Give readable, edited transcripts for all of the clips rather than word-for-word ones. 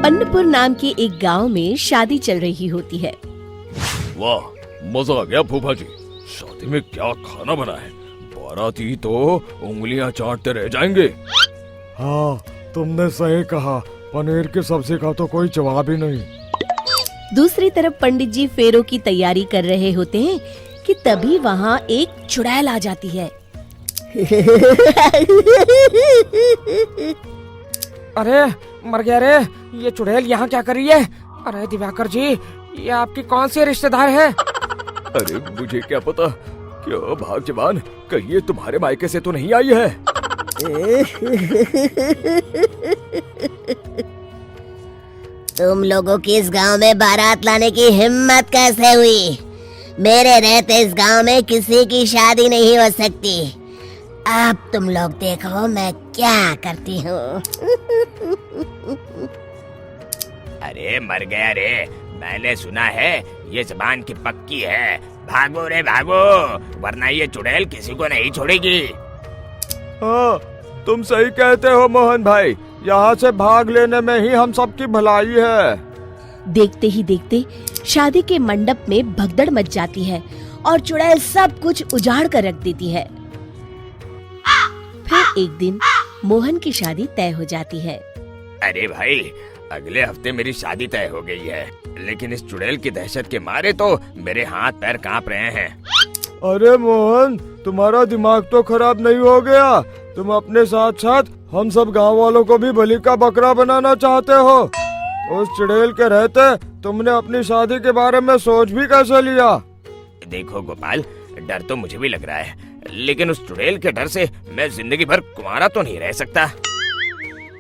अन्नपुर नाम के एक गांव में शादी चल रही होती है। वाह, मजा आ गया फूफा जी। शादी में क्या खाना बना है, बाराती तो उंगलियां चाटते रह जाएंगे। हाँ, तुमने सही कहा, पनीर की सब्जी का तो कोई जवाब ही नहीं। दूसरी तरफ पंडित जी फेरों की तैयारी कर रहे होते हैं कि तभी वहाँ एक चुड़ैल आ जाती है। अरे मर गया रे, ये चुड़ैल यहाँ क्या कर रही है? अरे दिवाकर जी, ये आपकी कौन सी रिश्तेदार है? अरे मुझे क्या पता, क्यों भाग्यवान, कहीं ये तुम्हारे मायके से तो नहीं आई है? तुम लोगों की इस गांव में बारात लाने की हिम्मत कैसे हुई? मेरे रहते इस गांव में किसी की शादी नहीं हो सकती। अब तुम लोग देखो मैं क्या करती हूँ। अरे मर गया रे, मैंने सुना है ये जबान की पक्की है। भागो रे भागो, वरना ये चुड़ैल किसी को नहीं छोड़ेगी। हाँ, तुम सही कहते हो मोहन भाई, यहाँ से भाग लेने में ही हम सबकी भलाई है। देखते ही देखते शादी के मंडप में भगदड़ मच जाती है और चुड़ैल सब कुछ उजाड़ कर रख देती है। फिर एक दिन मोहन की शादी तय हो जाती है। अरे भाई, अगले हफ्ते मेरी शादी तय हो गई है, लेकिन इस चुड़ैल की दहशत के मारे तो मेरे हाथ पैर कांप रहे हैं। अरे मोहन, तुम्हारा दिमाग तो खराब नहीं हो गया? तुम अपने साथ साथ हम सब गांव वालों को भी बलि का बकरा बनाना चाहते हो? उस चुड़ैल के रहते तुमने अपनी शादी के बारे में सोच भी कैसे लिया? देखो गोपाल, डर तो मुझे भी लग रहा है, लेकिन उस चुड़ैल के डर से मैं जिंदगी भर कुंवारा तो नहीं रह सकता।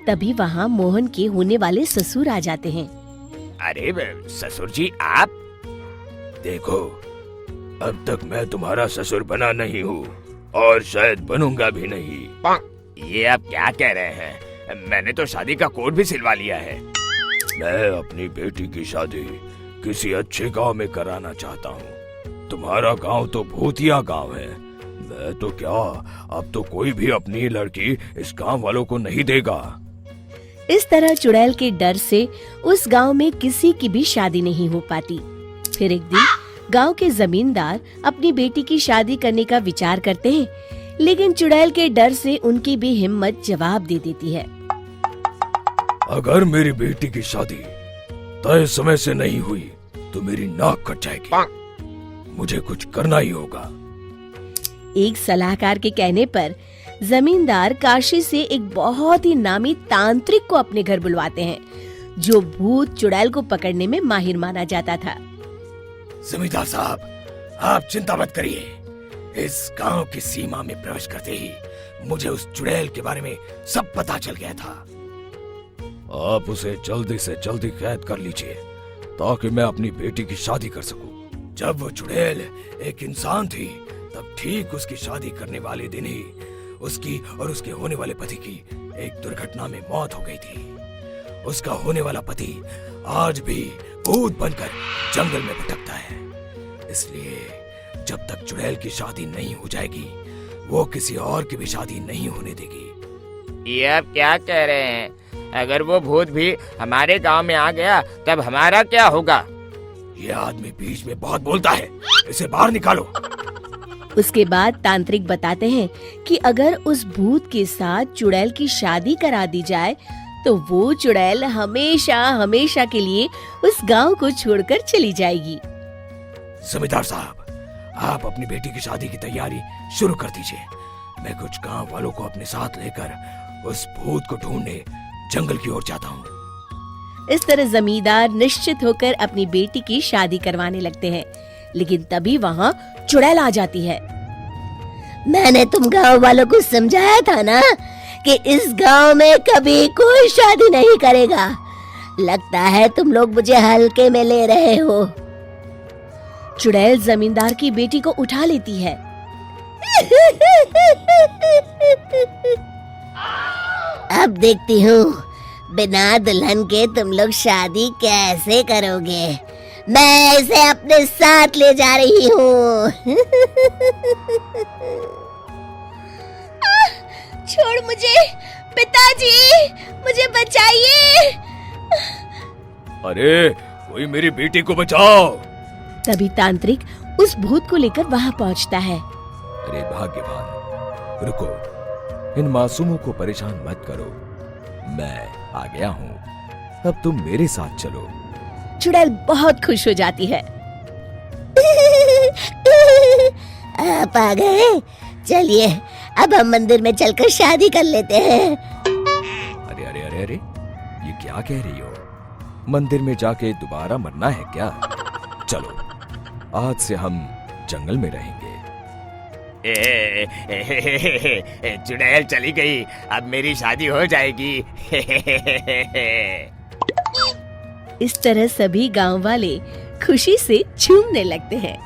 तभी वहाँ मोहन के होने वाले ससुर आ जाते हैं। अरे ससुर जी, आप? देखो, अब तक मैं तुम्हारा ससुर बना नहीं हूँ और शायद बनूंगा भी नहीं। ये आप क्या कह रहे हैं? मैंने तो शादी का कोड भी सिलवा लिया है। मैं अपनी बेटी की शादी किसी अच्छे गांव में कराना चाहता हूँ। तुम्हारा गांव तो भूतिया गांव है। मैं तो क्या, अब तो कोई भी अपनी लड़की इस गांव वालों को नहीं देगा। इस तरह चुड़ैल के डर से उस गांव में किसी की भी शादी नहीं हो पाती। फिर एक दिन गांव के जमींदार अपनी बेटी की शादी करने का विचार करते हैं, लेकिन चुड़ैल के डर से उनकी भी हिम्मत जवाब दे देती है। अगर मेरी बेटी की शादी तय समय से नहीं हुई तो मेरी नाक कट जाएगी। मुझे कुछ करना ही होगा। एक सलाहकार के कहने पर जमींदार काशी से एक बहुत ही नामी तांत्रिक को अपने घर बुलवाते हैं, जो भूत चुड़ैल को पकड़ने में माहिर माना जाता था। जमींदार साहब, आप चिंता मत करिए। इस गांव की सीमा में प्रवेश करते ही मुझे उस चुड़ैल के बारे में सब पता चल गया था। आप उसे जल्दी से जल्दी कैद कर लीजिए ताकि मैं अपनी बेटी की शादी कर सकूं। जब वो चुड़ैल एक इंसान थी, तब ठीक उसकी शादी करने वाले दिन ही उसकी और उसके होने वाले पति की एक दुर्घटना में मौत हो गई थी। उसका होने वाला पति आज भी भूत बनकर जंगल में भटकता है। इसलिए जब तक चुड़ैल की शादी नहीं हो जाएगी, वो किसी और की भी शादी नहीं होने देगी। ये आप क्या कह रहे हैं? अगर वो भूत भी हमारे गांव में आ गया तब हमारा क्या होगा? ये आदमी बीच में बहुत बोलता है, इसे बाहर निकालो। उसके बाद तांत्रिक बताते हैं कि अगर उस भूत के साथ चुड़ैल की शादी करा दी जाए तो वो चुड़ैल हमेशा हमेशा के लिए उस गांव को छोड़कर चली जाएगी। जमींदार साहब, आप अपनी बेटी की शादी की तैयारी शुरू कर दीजिए। मैं कुछ गांव वालों को अपने साथ लेकर उस भूत को ढूंढने जंगल की ओर जाता हूँ। इस तरह जमींदार निश्चित होकर अपनी बेटी की शादी करवाने लगते हैं, लेकिन तभी वहाँ चुड़ैल आ जाती है। मैंने तुम गांव वालों को समझाया था ना कि इस गांव में कभी कोई शादी नहीं करेगा। लगता है तुम लोग मुझे हल्के में ले रहे हो। चुड़ैल जमींदार की बेटी को उठा लेती है। अब देखती हूँ बिना दुल्हन के तुम लोग शादी कैसे करोगे। मैं इसे अपने साथ ले जा रही हूँ। छोड़ मुझे, पिताजी, मुझे बचाइए। अरे कोई मेरी बेटी को बचाओ। तभी तांत्रिक उस भूत को लेकर वहां पहुंचता है। अरे भाग्यवान, रुको, इन मासूमों को परेशान मत करो, मैं आ गया हूँ, अब तुम मेरे साथ चलो। चुड़ैल बहुत खुश हो जाती है। आप आ गए, चलिए अब हम मंदिर में चलकर शादी कर लेते हैं। अरे अरे अरे अरे, ये क्या कह रही हो? मंदिर में जाके दोबारा मरना है क्या? चलो, आज से हम जंगल में रहेंगे। चुड़ैल चली गई, अब मेरी शादी हो जाएगी। इस तरह सभी गांव वाले खुशी से झूमने लगते हैं।